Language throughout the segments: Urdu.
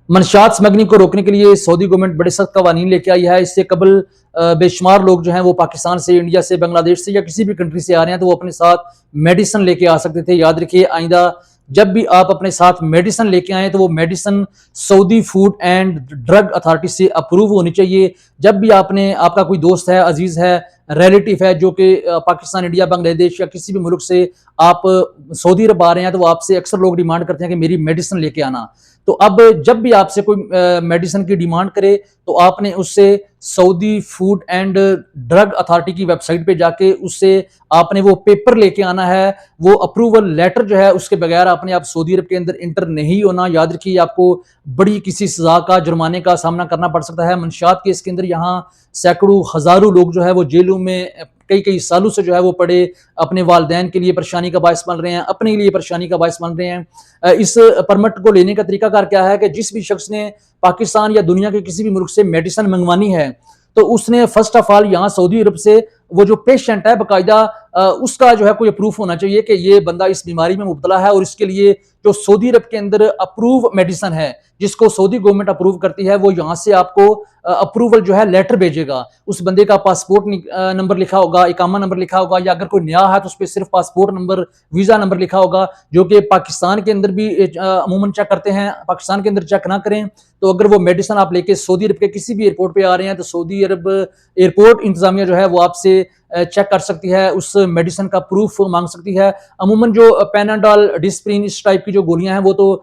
منشیات سمگلنگ کو روکنے کے لیے سعودی گورنمنٹ بڑے سخت قوانین لے کے آئی ہے. اس سے قبل بے شمار لوگ جو ہیں وہ پاکستان سے، انڈیا سے، بنگلہ دیش سے یا کسی بھی کنٹری سے آ رہے ہیں تو وہ اپنے ساتھ میڈیسن لے کے آ سکتے تھے. یاد رکھیے آئندہ جب بھی آپ اپنے ساتھ میڈیسن لے کے آئیں تو وہ medicine Saudi food and drug authority سے اپروو ہونی چاہیے. جب بھی آپ کا کوئی دوست ہے، عزیز ہے، ریلیٹیو ہے جو کہ پاکستان، انڈیا، بنگلہ دیش یا کسی بھی ملک سے آپ سعودی عرب آ رہے ہیں تو وہ آپ سے اکثر لوگ ڈیمانڈ کرتے ہیں کہ میری میڈیسن لے کے آنا. تو اب جب بھی آپ سے کوئی میڈیسن کی ڈیمانڈ کرے تو آپ نے اس سے سعودی فوڈ اینڈ ڈرگ اتھارٹی کی ویب سائٹ پہ جا کے اس سے آپ نے وہ پیپر لے کے آنا ہے. وہ اپروول لیٹر جو ہے اس کے بغیر آپ سعودی عرب کے اندر انٹر نہیں ہونا. یاد رکھیے آپ کو بڑی کسی سزا کا، جرمانے کا سامنا کرنا پڑ سکتا ہے. منشیات کیس کے اندر یہاں سینکڑوں ہزاروں لوگ جو ہے وہ جیلوں میں کئی سالوں سے جو ہے وہ پڑے اپنے والدین کے لیے پریشانی کا باعث بن رہے ہیں، اپنے لیے پریشانی کا باعث بن رہے ہیں. اس پرمٹ کو لینے کا طریقہ کار کیا ہے کہ جس بھی شخص نے پاکستان یا دنیا کے کسی بھی ملک سے میڈیسن منگوانی ہے تو اس نے فرسٹ آف آل یہاں سعودی عرب سے وہ جو پیشنٹ ہے باقاعدہ اس کا جو ہے کوئی اپروف ہونا چاہیے کہ یہ بندہ اس بیماری میں مبتلا ہے، اور اس کے لیے جو سعودی عرب کے اندر اپروو میڈیسن ہے جس کو سعودی گورنمنٹ اپروو کرتی ہے وہ یہاں سے آپ کو اپروول جو ہے لیٹر بھیجے گا. اس بندے کا پاسپورٹ نمبر لکھا ہوگا، اقامہ نمبر لکھا ہوگا، یا اگر کوئی نیا ہے تو اس پہ صرف پاسپورٹ نمبر، ویزا نمبر لکھا ہوگا، جو کہ پاکستان کے اندر بھی عموماً چیک کرتے ہیں. پاکستان کے اندر چیک نہ کریں تو اگر وہ میڈیسن آپ لے کے سعودی عرب کے کسی بھی ایئرپورٹ پہ آ رہے ہیں تو سعودی عرب ایئرپورٹ انتظامیہ جو ہے وہ آپ سے چیک کر سکتی ہے، اس میڈیسن کا پروف مانگ سکتی ہے. عموماً جو پیناڈول، ڈسپرین، اس ٹائپ کی جو گولیاں ہیں وہ تو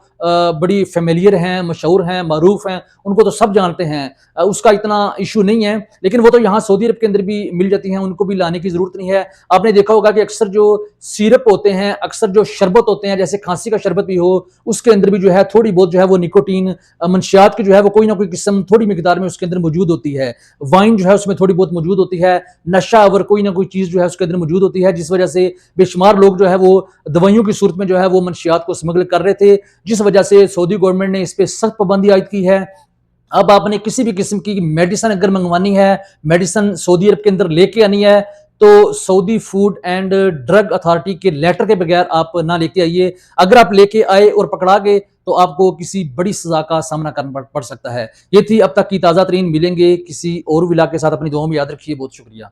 بڑی فیملیئر ہیں، مشہور ہیں، معروف ہیں، ان کو تو سب جانتے ہیں، اس کا اتنا ایشو نہیں ہے. لیکن وہ تو یہاں سعودی عرب کے اندر بھی مل جاتی ہیں، ان کو بھی لانے کی ضرورت نہیں ہے. آپ نے دیکھا ہوگا کہ اکثر جو سیرپ ہوتے ہیں، اکثر جو شربت ہوتے ہیں، جیسے کھانسی کا شربت بھی ہو، اس کے اندر بھی جو ہے تھوڑی بہت جو ہے وہ نکوٹین، منشیات کی جو ہے وہ کوئی نہ کوئی قسم تھوڑی مقدار میں اس کے اندر موجود ہوتی ہے. وائن جو ہے اس میں تھوڑی بہت موجود ہوتی ہے، نشہ آور کوئی نہ کوئی چیز جو ہے اس کے اندر موجود ہوتی ہے، جس وجہ سے بے شمار لوگ جو ہے وہ دوائیوں کی صورت میں جو ہے وہ منشیات کو اسمگل کر رہے تھے، جس وجہ سے سعودی گورنمنٹ نے اس پہ سخت پابندی عائد کی ہے. اب آپ نے کسی بھی قسم کی میڈیسن اگر منگوانی ہے، میڈیسن سعودی عرب کے اندر لے کے آنی ہے تو سعودی فوڈ اینڈ ڈرگ اتھارٹی کے لیٹر کے بغیر آپ نہ لے کے آئیے. اگر آپ لے کے آئے اور پکڑا گئے تو آپ کو کسی بڑی سزا کا سامنا کرنا پڑ سکتا ہے. یہ تھی اب تک کی تازہ ترین. ملیں گے کسی اور ولا کے ساتھ. اپنی دعاؤں میں یاد رکھیے. بہت شکریہ.